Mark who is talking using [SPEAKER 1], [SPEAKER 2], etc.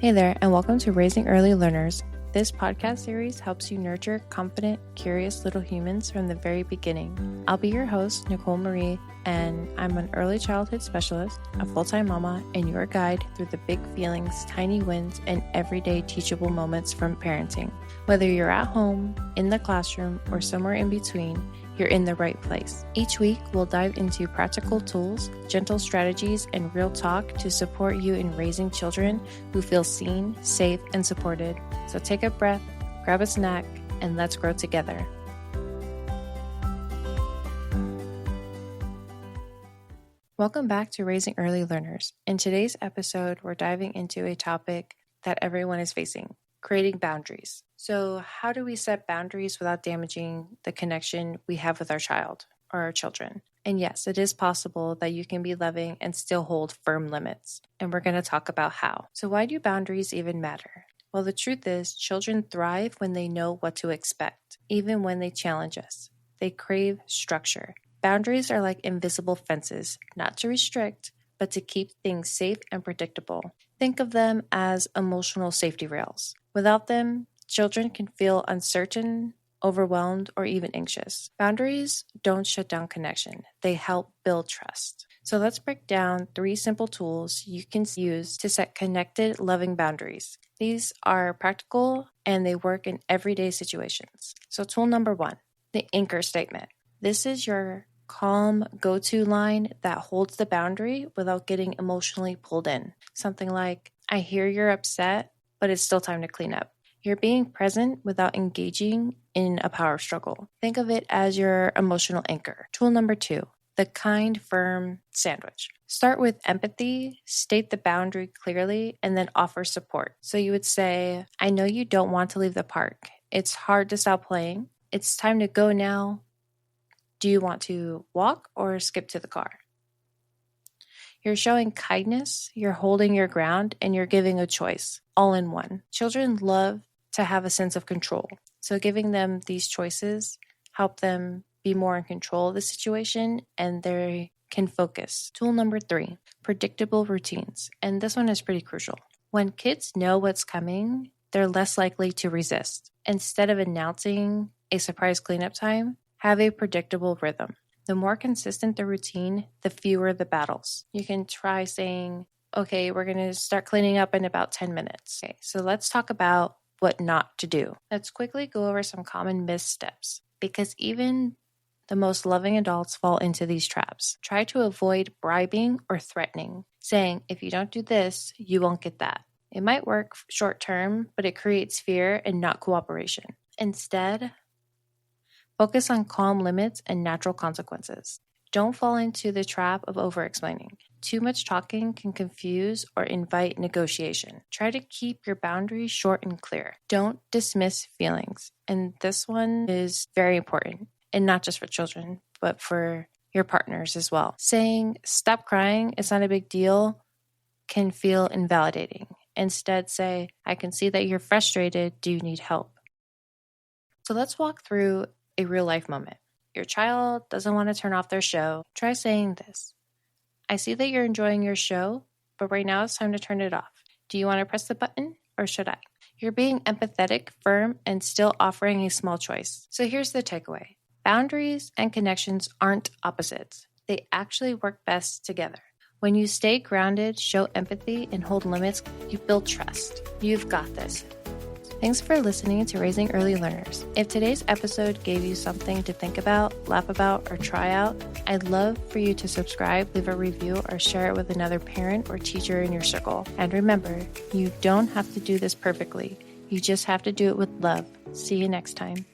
[SPEAKER 1] Hey there, and welcome to Raising Early Learners. This podcast series helps you nurture confident, curious little humans from the very beginning. I'll be your host, Nicole Marie, and I'm an early childhood specialist, a full-time mama, and your guide through the big feelings, tiny wins, and everyday teachable moments from parenting. Whether you're at home, in the classroom, or somewhere in between, you're in the right place. Each week, we'll dive into practical tools, gentle strategies, and real talk to support you in raising children who feel seen, safe, and supported. So take a breath, grab a snack, and let's grow together. Welcome back to Raising Early Learners. In today's episode, we're diving into a topic that everyone is facing: creating boundaries. So how do we set boundaries without damaging the connection we have with our child or our children? And yes, it is possible that you can be loving and still hold firm limits. And we're going to talk about how. So why do boundaries even matter? Well, the truth is, children thrive when they know what to expect, even when they challenge us. They crave structure. Boundaries are like invisible fences, not to restrict, but to keep things safe and predictable. Think of them as emotional safety rails. Without them, children can feel uncertain, overwhelmed, or even anxious. Boundaries don't shut down connection. They help build trust. So let's break down 3 simple tools you can use to set connected, loving boundaries. These are practical and they work in everyday situations. So tool number 1, the anchor statement. This is your calm go-to line that holds the boundary without getting emotionally pulled in. Something like, I hear you're upset, but it's still time to clean up. You're being present without engaging in a power struggle. Think of it as your emotional anchor. Tool number 2, the kind, firm sandwich. Start with empathy, state the boundary clearly, and then offer support. So you would say, I know you don't want to leave the park. It's hard to stop playing. It's time to go now. Do you want to walk or skip to the car? You're showing kindness, you're holding your ground, and you're giving a choice, all in one. Children love to have a sense of control. So giving them these choices help them be more in control of the situation and they can focus. Tool number 3, predictable routines. And this one is pretty crucial. When kids know what's coming, they're less likely to resist. Instead of announcing a surprise cleanup time, have a predictable rhythm. The more consistent the routine, the fewer the battles. You can try saying, okay, we're going to start cleaning up in about 10 minutes. Okay, so let's talk about what not to do. Let's quickly go over some common missteps because even the most loving adults fall into these traps. Try to avoid bribing or threatening, saying, if you don't do this, you won't get that. It might work short term, but it creates fear and not cooperation. Instead, focus on calm limits and natural consequences. Don't fall into the trap of over-explaining. Too much talking can confuse or invite negotiation. Try to keep your boundaries short and clear. Don't dismiss feelings. And this one is very important, and not just for children, but for your partners as well. Saying, stop crying, it's not a big deal, can feel invalidating. Instead, say, I can see that you're frustrated. Do you need help? So let's walk through a real life moment. Your child doesn't want to turn off their show. Try saying this. I see that you're enjoying your show, but right now it's time to turn it off. Do you want to press the button or should I? You're being empathetic, firm, and still offering a small choice. So here's the takeaway. Boundaries and connections aren't opposites. They actually work best together. When you stay grounded, show empathy, and hold limits, you build trust. You've got this. Thanks for listening to Raising Early Learners. If today's episode gave you something to think about, laugh about, or try out, I'd love for you to subscribe, leave a review, or share it with another parent or teacher in your circle. And remember, you don't have to do this perfectly. You just have to do it with love. See you next time.